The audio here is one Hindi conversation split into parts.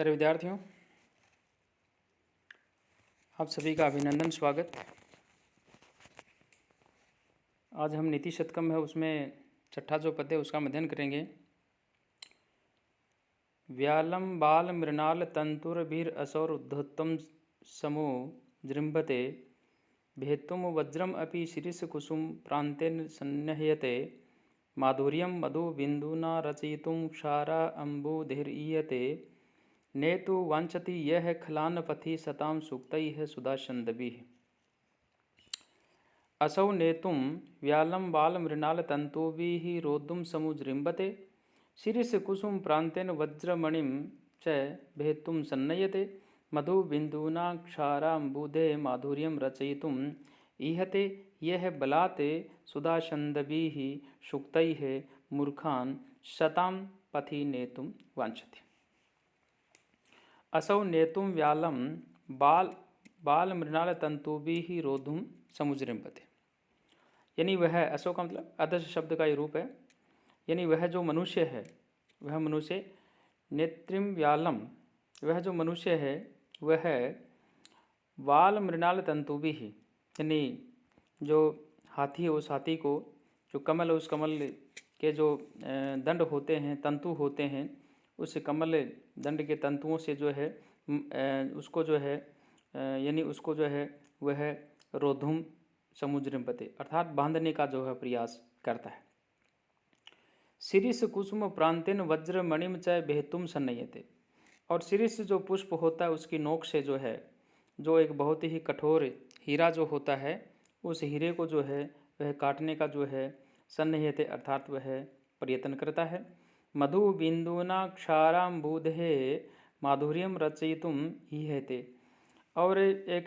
प्यारे विद्यार्थियों, आप सभी का अभिनंदन, स्वागत। आज हम नीति शतकम है उसमें छठा जो पद्य है उसका अध्ययन करेंगे। व्यालम बाल मृणाल तंतुर्भिर असौर उद्धतम समो जृंभते भेत्तुम वज्रम अपि शिरीष कुसुम प्रांतेन सन्नह्यते माधुर्यम मधु बिंदुना रचयितुं क्षारा अम्बुधिरीयते नेतु वांछति यह खलान पथि सताम सूक्तैः सुधाछन्दभिः। असौ नेतुं व्यालं बालमृणाल तंतुभिः रोद्धुं समुजृम्भते शिरीष कुसुम प्रांतेन वज्रमणिं च भेत्तुं सन्नयते मधु बिंदुना क्षाराम्बुधे माधुर्यं रचयितुं ईहते यह बलात् सुधाछन्दभिः सूक्तैः मूर्खान् शतां पथि नेतुं वांछति। असौ नेतुं व्यालं बाल मृणाल तंतुभिः रोद्धुं समुजृम्भते। यानी वह, असौ का मतलब अदश शब्द का ये रूप है, यानी वह जो मनुष्य है, वह मनुष्य नेत्रिम व्यालम, वह जो मनुष्य है वह बाल मृणाल तंतुभिः, यानी जो हाथी है उस हाथी को, जो कमल है उस कमल के जो दंड होते हैं, तंतु होते हैं, उस कमल दंड के तंतुओं से जो है उसको जो है यानी उसको जो है वह रोद्धुम समुजृम्भते अर्थात बांधने का जो है प्रयास करता है। शिरीष कुसुम प्रांतेन वज्रमणिम च भेत्तुम सन्नयते, और शिरीष जो पुष्प होता है उसकी नोक से जो है, जो एक बहुत ही कठोर हीरा जो होता है, उस हीरे को जो है वह काटने का जो है सन्नयते अर्थात वह प्रयत्न करता है। मधु बिंदुना क्षाराम्बुधे माधुर्यम रचयितुम ईहते, और एक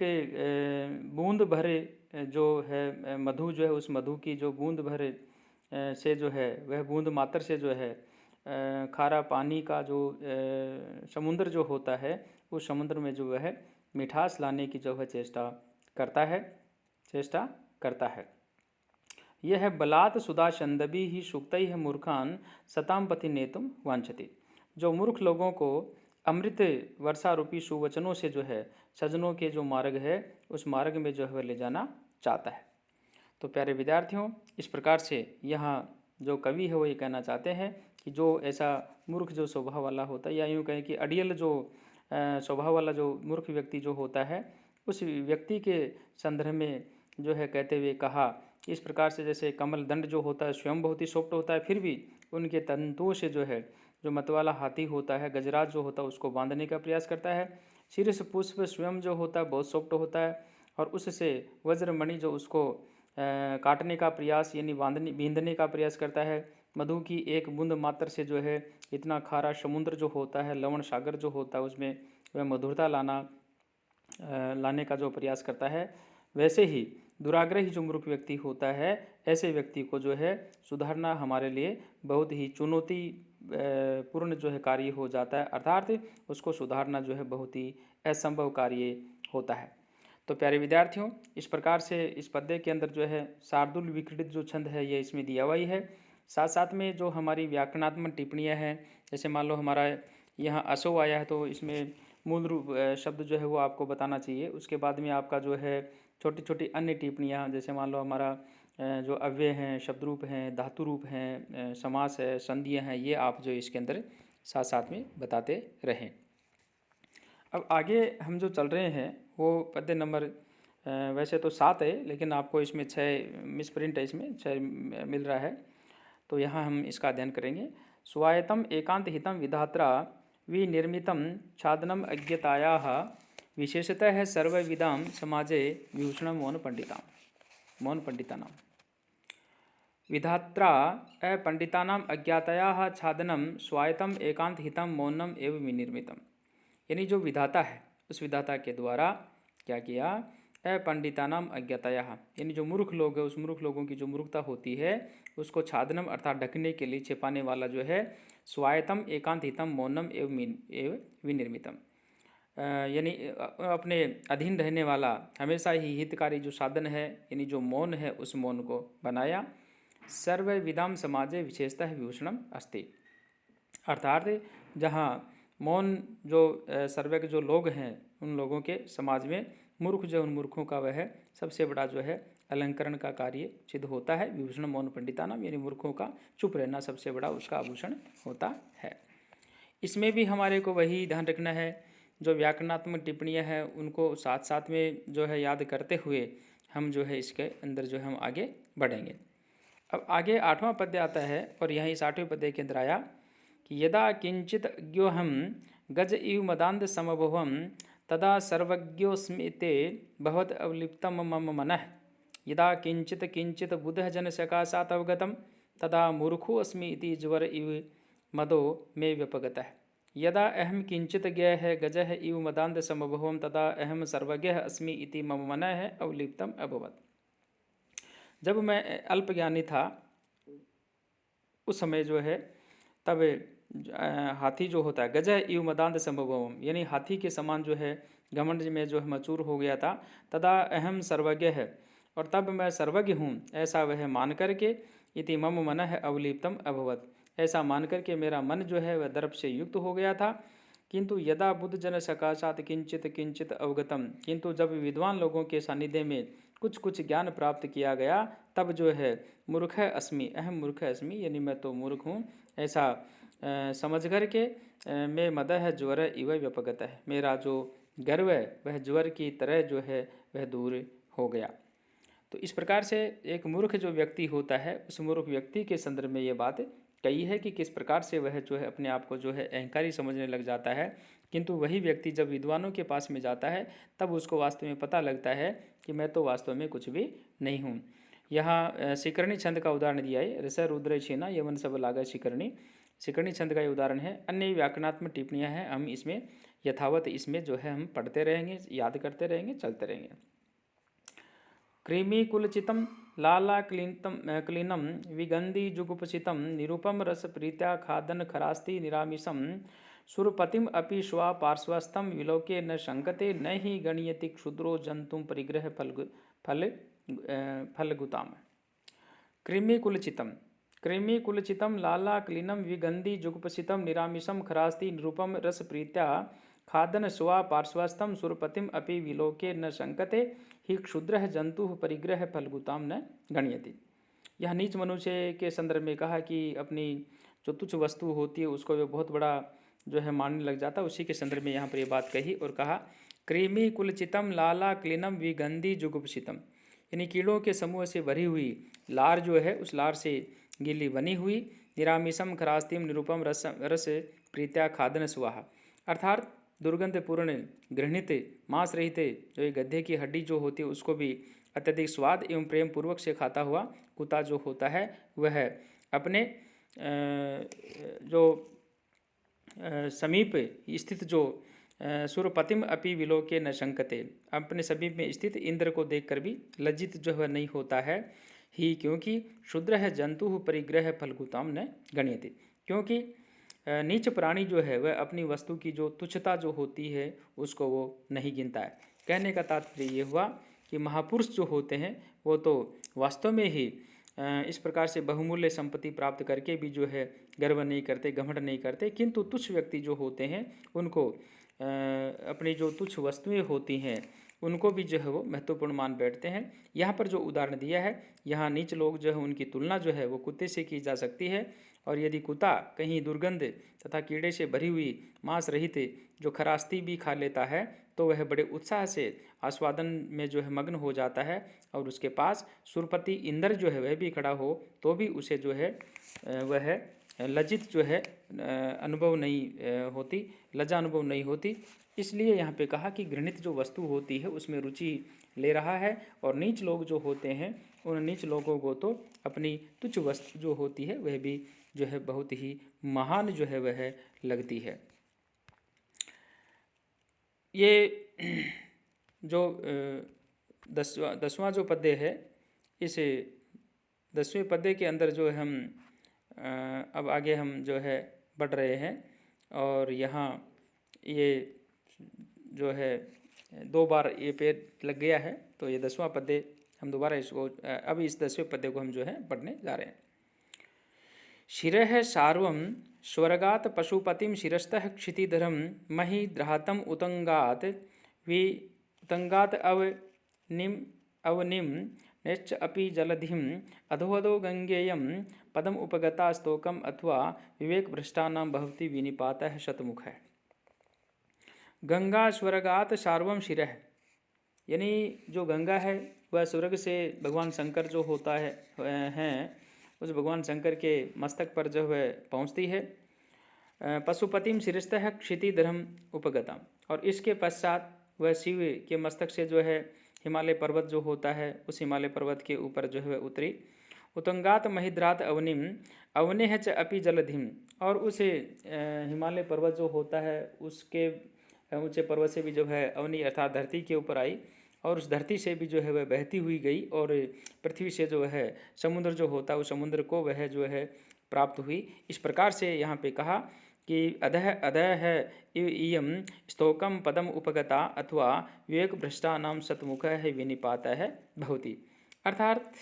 बूंद भरे जो है मधु जो है, उस मधु की जो बूंद भरे से जो है वह बूंद मात्र से जो है खारा पानी का जो समुद्र जो होता है, उस समुद्र में जो वह मिठास लाने की जो है चेष्टा करता है। यह बलात् सुधाछन्दभिः सूक्तैः मूर्खान् सतां पथि नेतुं वांछति, जो मूर्ख लोगों को अमृत वर्षा रूपी सुवचनों से जो है सज्जनों के जो मार्ग है उस मार्ग में जो है ले जाना चाहता है। तो प्यारे विद्यार्थियों, इस प्रकार से यहाँ जो कवि है वो ये कहना चाहते हैं कि जो ऐसा मूर्ख जो स्वभाव वाला होता है, या यूँ कहें कि अड़ियल जो स्वभाव वाला जो मूर्ख व्यक्ति जो होता है, उस व्यक्ति के संदर्भ में जो है कहते हुए कहा, इस प्रकार से जैसे कमल दंड जो होता है स्वयं बहुत ही सॉफ्ट होता है, फिर भी उनके तंतुओं से जो है जो मतवाला हाथी होता है, गजराज जो होता है, उसको बांधने का प्रयास करता है। शीर्ष पुष्प स्वयं जो होता है बहुत सॉफ्ट होता है, और उससे वज्रमणि जो उसको काटने का प्रयास यानी बींधने का प्रयास करता है। मधु की एक बूंद मात्र से जो है इतना खारा समुद्र जो होता है, लवण सागर जो होता है, उसमें वह मधुरता लाने का जो प्रयास करता है। वैसे ही दुराग्रही जो मूर्ख व्यक्ति होता है, ऐसे व्यक्ति को जो है सुधारना हमारे लिए बहुत ही चुनौती पूर्ण जो है कार्य हो जाता है, अर्थात उसको सुधारना जो है बहुत ही असंभव कार्य होता है। तो प्यारे विद्यार्थियों, इस प्रकार से इस पद्य के अंदर जो है शार्दुल विक्रीडित जो छंद है ये इसमें दिया हुआ ही है। साथ साथ में जो हमारी व्याकरणात्मक टिप्पणियाँ हैं, जैसे मान लो हमारा यहाँ असो आया है तो इसमें मूल रूप शब्द जो है वो आपको बताना चाहिए। उसके बाद में आपका जो है छोटी छोटी अन्य टिप्पणियाँ, जैसे मान लो हमारा जो अव्यय हैं, शब्द रूप हैं, धातु रूप हैं, समास है, संधियाँ हैं, ये आप जो इसके अंदर साथ साथ में बताते रहें। अब आगे हम जो चल रहे हैं वो पद्य नंबर वैसे तो 7 है, लेकिन आपको इसमें 6 मिसप्रिंट है, इसमें 6 मिल रहा है, तो यहाँ हम इसका अध्ययन करेंगे। स्वायत्तम एकांत हितम विधात्रा विनिर्मितम छादनम अज्ञतायाः विशेषतः सर्वविदां समाजे विभूषणं मौन पंडितानां। विधात्रा पंडितानां अज्ञातायाः छादनम स्वायत्तम एकांत हितम मौनम एवं विनिर्मितम, यानी जो विधाता है उस विधाता के द्वारा क्या किया, अपंडितानाम अज्ञातायाः, यानी जो मूर्ख लोग है उस मूर्ख लोगों की जो मूर्खता होती है उसको छादनम अर्थात ढकने के लिए, छिपाने वाला जो है स्वायत्तम एकांत हितम मौनम एवं विनिर्मितम, यानी अपने अधीन रहने वाला हमेशा ही हितकारी जो साधन है, यानी जो मौन है उस मौन को बनाया। सर्वविदाम समाजे विशेषतः विभूषणम अस्ति, अर्थात जहाँ मौन जो सर्वज्ञ जो लोग हैं उन लोगों के समाज में मूर्ख जो उन मूर्खों का वह सबसे बड़ा जो है अलंकरण का कार्य सिद्ध होता है। विभूषण मौन पंडितानाम, यानी मूर्खों का चुप रहना सबसे बड़ा उसका आभूषण होता है। इसमें भी हमारे को वही ध्यान रखना है, जो व्याकरणात्मक टिप्पणियाँ हैं उनको साथ साथ में जो है याद करते हुए हम जो है इसके अंदर जो है हम आगे बढ़ेंगे। अब आगे 8वां पद्य आता है और यहाँ इस 8वें पद्य के अंदर आया कि यदा किंचित ज्ञोहम गज इव मदांध समभवम तदा सर्वज्ञोस्मिते भवत अवलिप्तम मम मनः। यदा किंचित किंचित बुधः जन सकाशात् अवगतम तदा मूर्खो अस्मि इति ज्वर इव मदो मे व्यपगतः। यदा अहम किंचित ज्ञः गजः इव मदांध समभवम तदा अहम सर्वज्ञः अस्मि इति मम मनः अवलिप्तम अभवत्। जब मैं अल्पज्ञानी था उस समय जो है तब हाथी जो होता है गजह इव मदांध संभवम, यानी हाथी के समान जो है घमंड में जो है मचूर हो गया था। तदा अहम सर्वज्ञ है, और तब मैं सर्वज्ञ हूँ ऐसा वह मान करके इति मम मनः अवलिप्तम अभवत, ऐसा मान करके मेरा मन जो है वह दर्प से युक्त हो गया था। किंतु यदा बुद्ध जन सकाशात किंचित किंचित अवगतम, किंतु जब विद्वान लोगों के सानिध्य में कुछ कुछ ज्ञान प्राप्त किया गया तब जो है मूर्ख अस्मि, अहम मूर्ख अस्मि, यानी मैं तो मूर्ख हूँ ऐसा समझ करके मैं मदह ज्वर इव व्यपगत है, मेरा जो गर्व है वह ज्वर की तरह जो है वह दूर हो गया। तो इस प्रकार से एक मूर्ख जो व्यक्ति होता है उस मूर्ख व्यक्ति के संदर्भ में ये बात कही है कि किस प्रकार से वह जो है अपने आप को जो है अहंकारी समझने लग जाता है। किंतु वही व्यक्ति जब विद्वानों के पास में जाता है तब उसको वास्तव में पता लगता है कि मैं तो वास्तव में कुछ भी नहीं हूँ। यहाँ शिकरणी छंद का उदाहरण दिया है, रस रुद्र छेना यमन सब लागा शिकरणी, शिकरणी छंद का ये उदाहरण है। अन्य व्याकरणात्मक टिप्पणियाँ हैं, हम इसमें यथावत इसमें जो है हम पढ़ते रहेंगे, याद करते रहेंगे, चलते रहेंगे। कृमि कुलचितम लाला क्लीनम विगंधि जुगुपचितम निरूपम रस प्रीत्या खादन खरास्ति निरामिषम सुरपतिम अपि श्वा पार्श्वस्थम विलोके न शंकते न ही गणयति क्षुद्रो जंतुम परिग्रह फलगुताम। कृमि कुलचितम लाला क्लीनम विगंधि जुगुपचितम निरामिषम खरास्ति निरूपम रस प्रीत्या खादन स्वा पार्श्वस्थम सुरपतिम अपि विलोके न शंकते ही क्षुद्र जंतु परिग्रह फलगुताम न गण्यति। यह नीच मनुष्य के संदर्भ में कहा कि अपनी जो तुच्छ वस्तु होती है उसको वे बहुत बड़ा जो है मानने लग जाता है, उसी के संदर्भ में यहाँ पर ये बात कही और कहा कृमि कुलचितम लाला क्लीनम विगंधि जुगुपचितम, यानी कीड़ों के समूह से भरी हुई लार जो है उस लार से गीली बनी हुई, निरामिषम खरास्तिम निरूपम रस प्रीत्या खादन स्वाहा, अर्थात दुर्गंधपूर्ण घृणित मांस रहित जो ये गड्ढे की हड्डी जो होती है उसको भी अत्यधिक स्वाद एवं प्रेम पूर्वक से खाता हुआ कुत्ता जो होता है वह अपने जो समीप स्थित जो सुरपतिम अपि विलोके न शंकते, अपने समीप में स्थित इंद्र को देखकर भी लज्जित जो है नहीं होता है ही, क्योंकि क्षुद्र है जंतु परिग्रह फलगुताम न गण्यते, क्योंकि नीच प्राणी जो है वह अपनी वस्तु की जो तुच्छता जो होती है उसको वो नहीं गिनता है। कहने का तात्पर्य ये हुआ कि महापुरुष जो होते हैं वो तो वास्तव में ही इस प्रकार से बहुमूल्य संपत्ति प्राप्त करके भी जो है गर्व नहीं करते, घमंड नहीं करते, किंतु तुच्छ व्यक्ति जो होते हैं उनको अपनी जो तुच्छ वस्तुएं होती हैं उनको भी जो है वो महत्वपूर्ण मान बैठते हैं। यहाँ पर जो उदाहरण दिया है, यहाँ नीच लोग जो है उनकी तुलना जो है वो कुत्ते से की जा सकती है, और यदि कुत्ता कहीं दुर्गंध तथा कीड़े से भरी हुई मांस रहित जो खरास्ती भी खा लेता है तो वह बड़े उत्साह से आस्वादन में जो है मग्न हो जाता है, और उसके पास सुरपति इंद्र जो है वह भी खड़ा हो तो भी उसे जो है वह लज्जित जो है अनुभव नहीं होती, लज्जा अनुभव नहीं होती। इसलिए यहाँ पे कहा कि घृणित जो वस्तु होती है उसमें रुचि ले रहा है, और नीच लोग जो होते हैं उन नीच लोगों को तो अपनी तुच्छ वस्तु जो होती है वह भी जो है बहुत ही महान जो है वह लगती है। ये जो दसवां जो पद्य है, इस 10वें पद्य के अंदर जो हम अब आगे हम जो है बढ़ रहे हैं, और यहाँ ये जो है 2 बार ये पेड़ लग गया है, तो ये 10वां पद्य हम दोबारा इसको अब इस 10वें पद्य को हम जो है पढ़ने जा रहे हैं। शिरः सार्वं स्वर्गात् पशुपतिं शिरस्तः क्षितिधरं महिद्रातम् उतंगात् उतंगात् अवनिं नैश्च अपि जलधिम् अधोअधो गंगेयं पदम उपगता स्तोकम अथवा विवेक भ्रष्टानां भवति विनिपातः शतमुखः। गंगा स्वर्गात सार्वम शिरः, यानी जो गंगा है वह स्वर्ग से भगवान शंकर जो होता है हैं उस भगवान शंकर के मस्तक पर जो है पहुँचती है। पशुपतिम शिरस्तः क्षितिधरम उपगतम, और इसके पश्चात वह शिव के मस्तक से जो है हिमालय पर्वत जो होता है उस हिमालय पर्वत के ऊपर जो है उतरी। उतंगात महिद्रात अवनिम अवनेह च अपि जलधिम, और उस हिमालय पर्वत जो होता है उसके ऊंचे पर्वत से भी जो है अवनी अर्थात धरती के ऊपर आई, और उस धरती से भी जो है वह बहती हुई गई और पृथ्वी से जो है समुद्र जो होता है उस समुद्र को वह जो है प्राप्त हुई। इस प्रकार से यहाँ पे कहा कि अधः अधः है इयम स्तोकम पदम उपगता अथवा विवेक भ्रष्टा नाम शतमुख है विनिपात है भवती, अर्थात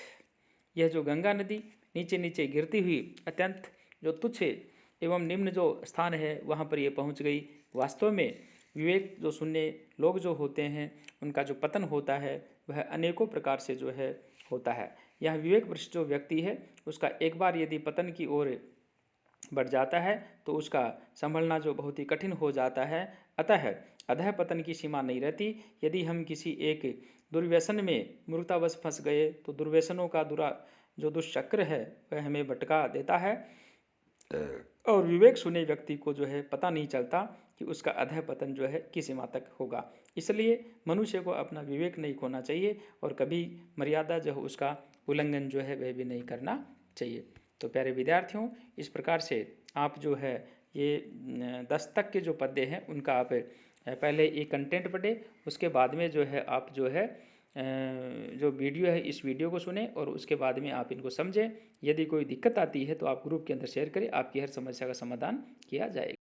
यह जो गंगा नदी नीचे नीचे गिरती हुई अत्यंत जो तुच्छ एवं निम्न जो स्थान है वहाँ पर ये पहुँच गई। वास्तव में विवेक जो शून्य लोग जो होते हैं उनका जो पतन होता है वह अनेकों प्रकार से जो है होता है। यह विवेक भ्रष्ट जो व्यक्ति है उसका एक बार यदि पतन की ओर बढ़ जाता है तो उसका संभलना जो बहुत ही कठिन हो जाता है। अतः अधः पतन की सीमा नहीं रहती। यदि हम किसी एक दुर्व्यसन में मूर्खतावश फंस गए तो दुर्व्यसनों का जो दुष्चक्र है वह हमें भटका देता है, और विवेक शून्य व्यक्ति को जो है पता नहीं चलता कि उसका अधः पतन जो है किस सीमा तक होगा। इसलिए मनुष्य को अपना विवेक नहीं खोना चाहिए और कभी मर्यादा जो है उसका उल्लंघन जो है वह भी नहीं करना चाहिए। तो प्यारे विद्यार्थियों, इस प्रकार से आप जो है ये 10 तक के जो पद्य हैं उनका आप पहले एक कंटेंट पढ़े, उसके बाद में जो है आप जो है जो वीडियो है इस वीडियो को सुने और उसके बाद में आप इनको समझें। यदि कोई दिक्कत आती है तो आप ग्रुप के अंदर शेयर करें, आपकी हर समस्या का समाधान किया जाएगा।